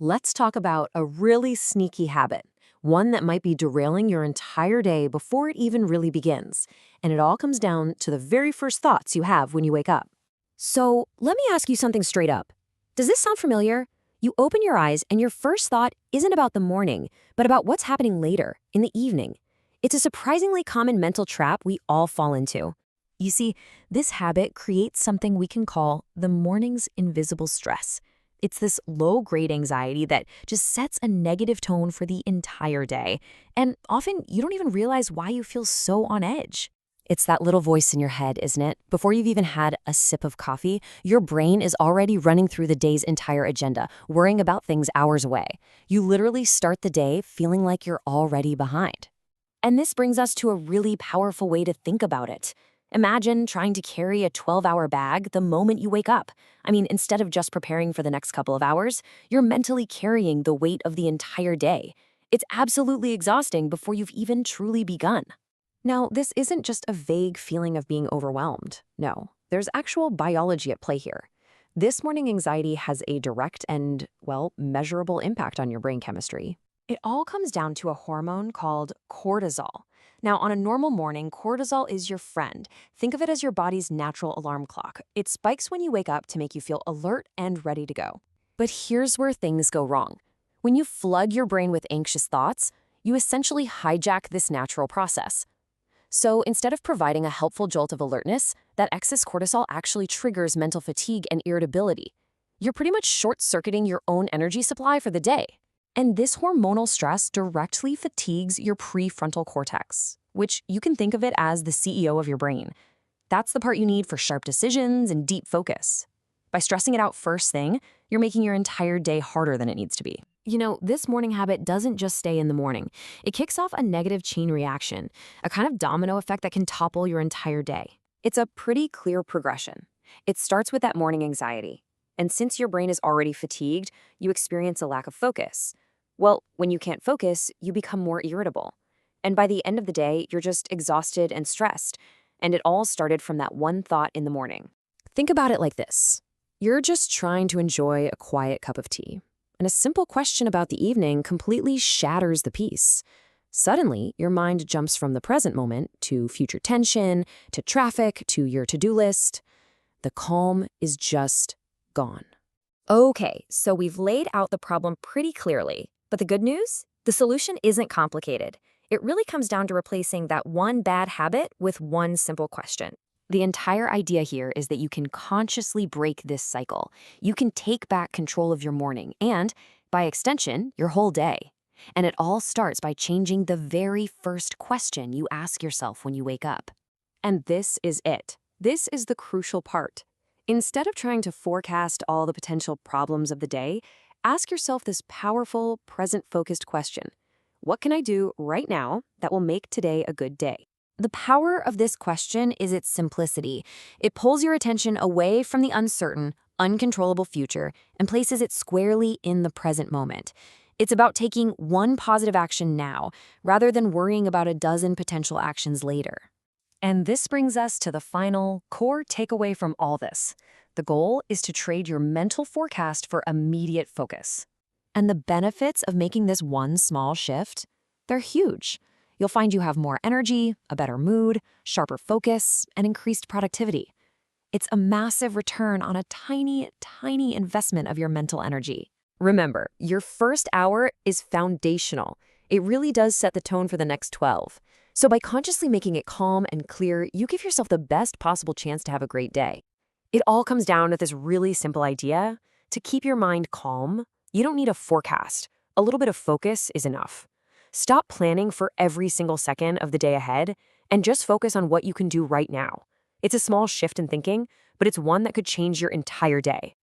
Let's talk about a really sneaky habit, one that might be derailing your entire day before it even really begins. And it all comes down to the very first thoughts you have when you wake up. So, let me ask you something straight up. Does this sound familiar? You open your eyes and your first thought isn't about the morning, but about what's happening later, in the evening. It's a surprisingly common mental trap we all fall into. You see, this habit creates something we can call the morning's invisible stress. It's this low-grade anxiety that just sets a negative tone for the entire day. And often, you don't even realize why you feel so on edge. It's that little voice in your head, isn't it? Before you've even had a sip of coffee, your brain is already running through the day's entire agenda, worrying about things hours away. You literally start the day feeling like you're already behind. And this brings us to a really powerful way to think about it. Imagine trying to carry a 12-hour bag the moment you wake up. I mean, instead of just preparing for the next couple of hours, you're mentally carrying the weight of the entire day. It's absolutely exhausting before you've even truly begun. Now, this isn't just a vague feeling of being overwhelmed. No, there's actual biology at play here. This morning anxiety has a direct and, well, measurable impact on your brain chemistry. It all comes down to a hormone called cortisol. Now, on a normal morning, cortisol is your friend. Think of it as your body's natural alarm clock. It spikes when you wake up to make you feel alert and ready to go. But here's where things go wrong. When you flood your brain with anxious thoughts, you essentially hijack this natural process. So instead of providing a helpful jolt of alertness, that excess cortisol actually triggers mental fatigue and irritability. You're pretty much short-circuiting your own energy supply for the day. And this hormonal stress directly fatigues your prefrontal cortex, which you can think of it as the CEO of your brain. That's the part you need for sharp decisions and deep focus. By stressing it out first thing, you're making your entire day harder than it needs to be. You know, this morning habit doesn't just stay in the morning. It kicks off a negative chain reaction, a kind of domino effect that can topple your entire day. It's a pretty clear progression. It starts with that morning anxiety. And since your brain is already fatigued, you experience a lack of focus. Well, when you can't focus, you become more irritable. And by the end of the day, you're just exhausted and stressed. And it all started from that one thought in the morning. Think about it like this. You're just trying to enjoy a quiet cup of tea. And a simple question about the evening completely shatters the peace. Suddenly, your mind jumps from the present moment to future tension, to traffic, to your to-do list. The calm is just gone. Okay, so we've laid out the problem pretty clearly. But the good news? The solution isn't complicated. It really comes down to replacing that one bad habit with one simple question. The entire idea here is that you can consciously break this cycle. You can take back control of your morning and, by extension, your whole day. And it all starts by changing the very first question you ask yourself when you wake up. And this is it. This is the crucial part. Instead of trying to forecast all the potential problems of the day, ask yourself this powerful, present-focused question. What can I do right now that will make today a good day? The power of this question is its simplicity. It pulls your attention away from the uncertain, uncontrollable future and places it squarely in the present moment. It's about taking one positive action now, rather than worrying about a dozen potential actions later. And this brings us to the final, core takeaway from all this. The goal is to trade your mental forecast for immediate focus. And the benefits of making this one small shift? They're huge. You'll find you have more energy, a better mood, sharper focus, and increased productivity. It's a massive return on a tiny, tiny investment of your mental energy. Remember, your first hour is foundational. It really does set the tone for the next 12. So by consciously making it calm and clear, you give yourself the best possible chance to have a great day. It all comes down to this really simple idea. To keep your mind calm, you don't need a forecast. A little bit of focus is enough. Stop planning for every single second of the day ahead and just focus on what you can do right now. It's a small shift in thinking, but it's one that could change your entire day.